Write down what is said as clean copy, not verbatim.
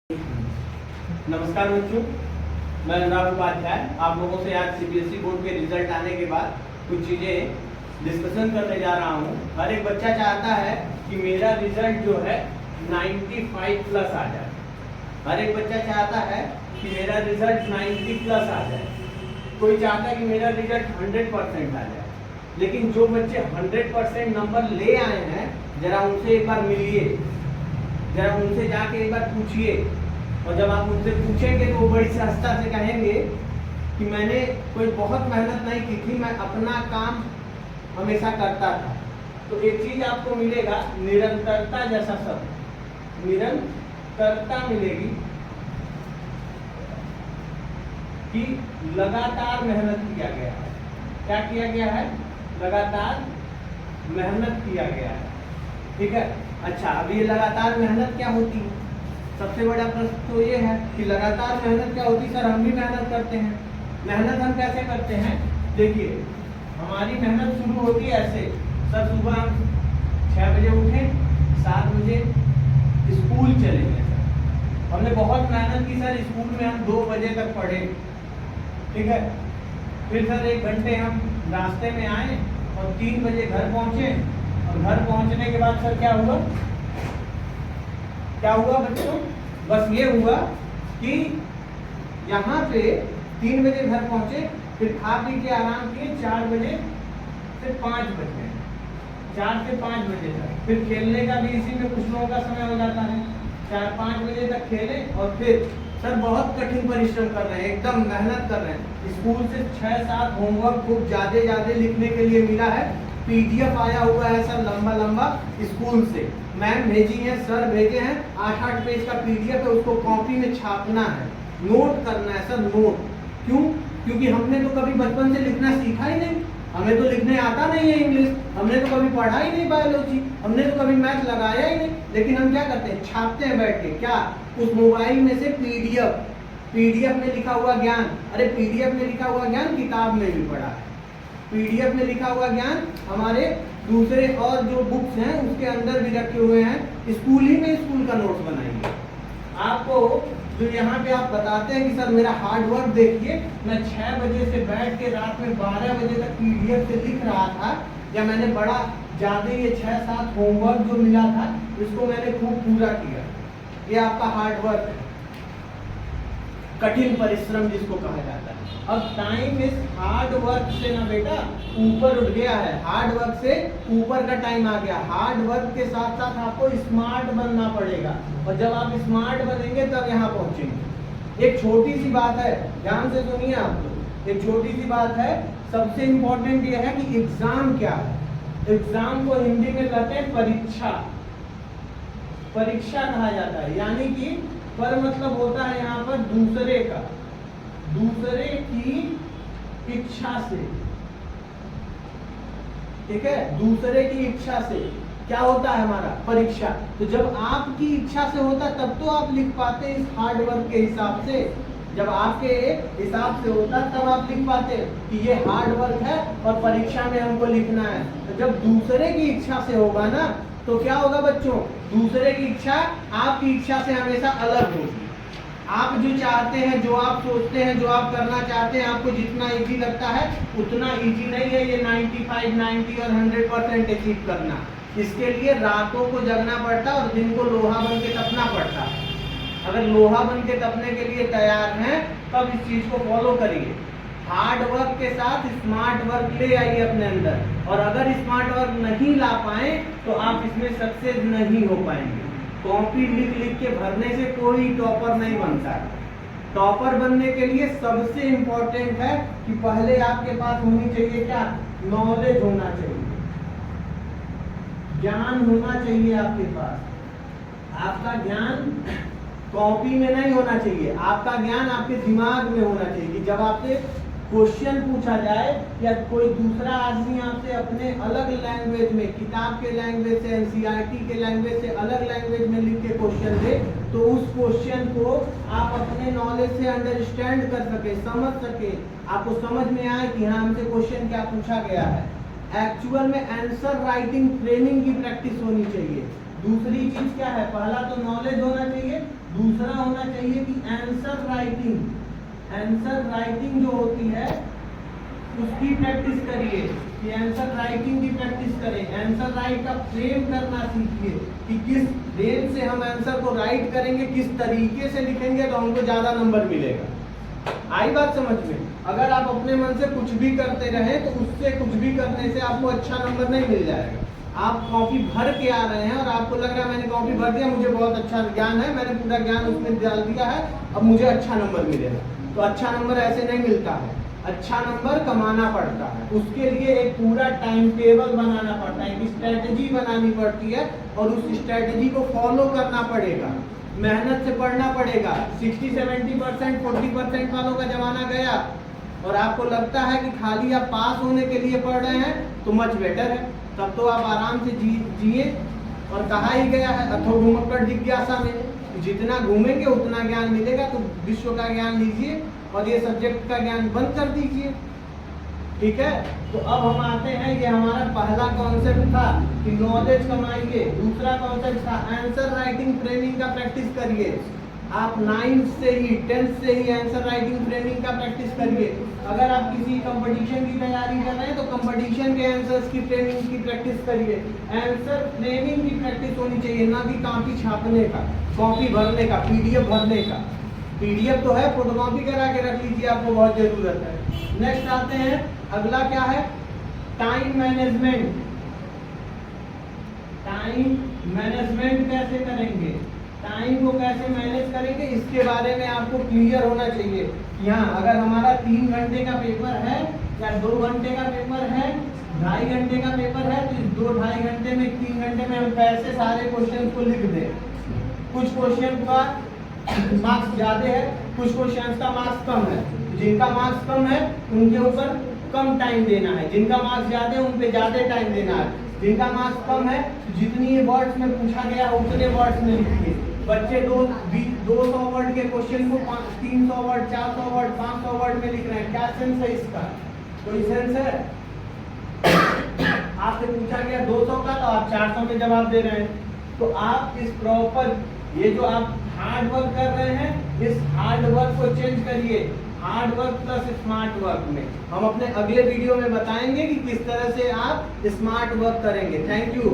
नमस्कार बच्चों, मैं अनुराग उपाध्याय आप लोगों से आज सीबीएसई बोर्ड के रिजल्ट आने के बाद कुछ चीज़ें डिस्कशन करने जा रहा हूँ। हर एक बच्चा चाहता है कि मेरा रिजल्ट जो है 95 प्लस आ जाए। हर एक बच्चा चाहता है कि मेरा रिजल्ट 90 प्लस आ जाए। कोई चाहता है कि मेरा रिजल्ट 100% आ जाए। लेकिन जो बच्चे 100% नंबर ले आए हैं, जरा उनसे एक बार मिलिए, जरा उनसे जाके एक बार पूछिए। और जब आप उनसे पूछेंगे तो वो बड़ी सहजता से कहेंगे कि मैंने कोई बहुत मेहनत नहीं की थी, मैं अपना काम हमेशा करता था। तो एक चीज आपको मिलेगा, निरंतरता जैसा शब्द, निरंतरता मिलेगी कि लगातार मेहनत किया गया है। क्या किया गया है? लगातार मेहनत किया गया है। ठीक है। अच्छा, अब ये लगातार मेहनत क्या होती है? सबसे बड़ा प्रश्न तो ये है कि लगातार मेहनत क्या होती है। सर, हम भी मेहनत करते हैं। मेहनत हम कैसे करते हैं? देखिए, हमारी मेहनत शुरू होती है ऐसे। सर, सुबह हम 6 बजे उठे, 7 बजे स्कूल चले गए। सर, हमने बहुत मेहनत की। सर, स्कूल में हम 2 बजे तक पढ़े। ठीक है। फिर सर 1 घंटे हम रास्ते में आए और 3 बजे घर पहुंचे। और घर पहुंचने के बाद सर क्या हुआ? क्या हुआ बच्चों? बस ये हुआ कि यहाँ पे 3 बजे घर पहुंचे, फिर खा पी के आराम किए 4 बजे से 5 बजे, 4 से 5 बजे तक। फिर खेलने का भी इसी में कुछ लोगों का समय हो जाता है। 4-5 बजे तक खेले और फिर सर बहुत कठिन परिश्रम कर रहे हैं, एकदम मेहनत कर रहे हैं। स्कूल से 6-7 होमवर्क खूब ज्यादा लिखने के लिए मिला है। पीडीएफ आया हुआ है सर, लंबा लंबा स्कूल से मैम भेजी है, सर भेजे हैं। 8-8 पेज का पीडीएफ है, उसको कॉपी में छापना है, नोट करना है सर, नोट। क्यों? क्योंकि हमने तो कभी बचपन से लिखना सीखा ही नहीं। हमें तो लिखने आता नहीं है इंग्लिश, हमने तो कभी पढ़ा ही नहीं बायोलॉजी, हमने तो कभी मैथ लगाया ही नहीं। लेकिन हम क्या करते हैं? छापते हैं बैठ के। क्या? उस मोबाइल में से पीडीएफ में लिखा हुआ ज्ञान। अरे पीडीएफ में लिखा हुआ ज्ञान किताब में भी पढ़ा है। पीडीएफ में लिखा हुआ ज्ञान हमारे दूसरे और जो बुक्स हैं उसके अंदर भी रखे हुए हैं। स्कूल ही में स्कूल का नोट्स बनाइए। आपको जो यहाँ पे आप बताते हैं कि सर मेरा हार्ड वर्क देखिए, मैं 6 बजे से बैठ के रात में 12 बजे तक पीडीएफ से लिख रहा था, या मैंने बड़ा ज्यादा ये 6-7 होमवर्क जो मिला था इसको मैंने खूब पूरा किया। ये आपका हार्ड वर्क है, कठिन परिश्रम जिसको कहा जाता है। अब टाइम इज हार्ड वर्क से ना बेटा ऊपर उठ गया है, हार्ड वर्क से ऊपर का टाइम आ गया। हार्ड वर्क के साथ साथ आपको स्मार्ट बनना पड़ेगा, और जब आप स्मार्ट बनेंगे तब यहाँ पहुंचेंगे। एक छोटी सी बात है, ध्यान से सुनिए आप लोग। एक छोटी सी बात है, सबसे इंपॉर्टेंट ये है कि एग्जाम क्या है। एग्जाम को हिंदी में कहते हैं परीक्षा। परीक्षा कहा जाता है, यानी कि पर मतलब होता है यहाँ पर दूसरे का, दूसरे की इच्छा से। ठीक है, दूसरे की इच्छा से क्या होता है हमारा? परीक्षा। तो जब आपकी इच्छा से होता तब तो आप लिख पाते इस हार्ड वर्क के हिसाब से। जब आपके हिसाब से होता तब आप लिख पाते कि ये हार्ड वर्क है और परीक्षा में हमको लिखना है। तो जब दूसरे की इच्छा से होगा ना, तो क्या होगा बच्चों? दूसरे की इच्छा आपकी इच्छा से हमेशा अलग होगी। आप जो चाहते हैं, जो आप सोचते हैं, जो आप करना चाहते हैं, आपको जितना इजी लगता है उतना इजी नहीं है ये 95, 90 और 100% अचीव करना। इसके लिए रातों को जगना पड़ता है और दिन को लोहा बन के तपना पड़ता है। अगर लोहा बन के तपने के लिए तैयार हैं तब इस चीज को फॉलो करिए। हार्ड वर्क के साथ स्मार्ट वर्क ले आइए अपने अंदर, और अगर स्मार्ट वर्क नहीं ला पाए तो आप इसमें सक्सेस नहीं हो पाएंगे। कॉपी लिख लिख के भरने से कोई टॉपर नहीं बनता है। टॉपर बनने के लिए सबसे इंपॉर्टेंट है कि पहले आपके पास होनी चाहिए क्या? नॉलेज होना चाहिए, ज्ञान होना चाहिए आपके पास। आपका ज्ञान कॉपी में नहीं होना चाहिए, आपका ज्ञान आपके दिमाग में होना चाहिए। कि जब आपसे क्वेश्चन पूछा जाए या कोई दूसरा आदमी आपसे अपने अलग लैंग्वेज में, किताब के लैंग्वेज से, एनसीईआरटी के लैंग्वेज से अलग लैंग्वेज में लिख के क्वेश्चन दे, तो उस क्वेश्चन को आप अपने नॉलेज से अंडरस्टैंड कर सके, समझ सके, आपको समझ में आए कि हाँ हमसे क्वेश्चन क्या पूछा गया है। एक्चुअल में आंसर राइटिंग ट्रेनिंग की प्रैक्टिस होनी चाहिए। दूसरी चीज क्या है? पहला तो नॉलेज होना चाहिए, दूसरा होना चाहिए कि आंसर राइटिंग जो होती है उसकी प्रैक्टिस करिए, कि आंसर राइटिंग की प्रैक्टिस करें। आंसर राइट का फ्रेम करना सीखिए कि किस रेंज से हम आंसर को राइट करेंगे, किस तरीके से लिखेंगे तो हमको ज्यादा नंबर मिलेगा। आई बात समझ में? अगर आप अपने मन से कुछ भी करते रहे तो उससे कुछ भी करने से आपको अच्छा नंबर नहीं मिल जाएगा। आप कॉपी भर के आ रहे हैं और आपको लग रहा है मैंने कॉपी भर दिया, मुझे बहुत अच्छा ज्ञान है, मैंने पूरा ज्ञान उसमें डाल दिया है, अब मुझे अच्छा नंबर मिलेगा। तो अच्छा नंबर ऐसे नहीं मिलता है, अच्छा नंबर कमाना पड़ता है। उसके लिए एक पूरा टाइम टेबल बनाना पड़ता है, एक स्ट्रेटेजी बनानी पड़ती है और उस स्ट्रेटेजी को फॉलो करना पड़ेगा, मेहनत से पढ़ना पड़ेगा। 60-70%, 40% वालों का जमाना गया और आपको लगता है कि खाली आप पास होने के लिए पढ़ रहे हैं तो मच बेटर है, तब तो आप आराम से जिए। और कहा ही गया है अथो घुमक्कड़ जिज्ञासा में, जितना घूमेंगे उतना ज्ञान मिलेगा। तो विश्व का ज्ञान लीजिए और ये सब्जेक्ट का ज्ञान बंद कर दीजिए। ठीक है, तो अब हम आते हैं, ये हमारा पहला कॉन्सेप्ट था कि नॉलेज कमाइए। दूसरा कॉन्सेप्ट था आंसर राइटिंग ट्रेनिंग का प्रैक्टिस करिए। आप 9th से ही 10th से ही आंसर राइटिंग ट्रेनिंग का प्रैक्टिस करिए। अगर आप किसी कंपटीशन की तैयारी कर रहे हैं तो कंपटीशन के आंसर्स की ट्रेनिंग की प्रैक्टिस करिए। आंसर ट्रेनिंग की प्रैक्टिस होनी चाहिए, ना कि कॉपी छापने का, कॉपी भरने का, पीडीएफ भरने का। पीडीएफ तो है, फोटोकॉपी करा के रख लीजिए, आपको बहुत जरूरत है। नेक्स्ट आते हैं, अगला क्या है? Time management. टाइम मैनेजमेंट कैसे करेंगे, टाइम को कैसे मैनेज करेंगे, इसके बारे में आपको क्लियर होना चाहिए। यहाँ अगर हमारा 3 घंटे का पेपर है या 2 घंटे का पेपर है, 2.5 घंटे का पेपर है, तो इस 2-2.5 घंटे में 3 घंटे में हम कैसे सारे क्वेश्चन को लिख दें। कुछ क्वेश्चन का मार्क्स ज्यादा है, कुछ क्वेश्चन का मार्क्स कम है। जिनका मार्क्स कम है उनके ऊपर कम टाइम देना है, जिनका मार्क्स ज्यादा है उन पे ज्यादा टाइम देना है। जिनका मार्क्स कम है जितनी वर्ड्स में पूछा गया उतने वर्ड्स में लिखिए। बच्चे 200 वर्ड के क्वेश्चन को 300 वर्ड, 400 वर्ड, 500 वर्ड में लिख रहे हैं, क्या सेंस है इसका? कोई सेंस है? आपसे पूछा गया 200 का तो आप 400 के जवाब दे रहे हैं। तो आप इस प्रॉपर, ये जो आप हार्ड वर्क कर रहे हैं, इस हार्ड वर्क को चेंज करिए hard work plus smart work में। हम अपने अगले वीडियो में बताएंगे कि किस तरह से आप स्मार्ट वर्क करेंगे। Thank you.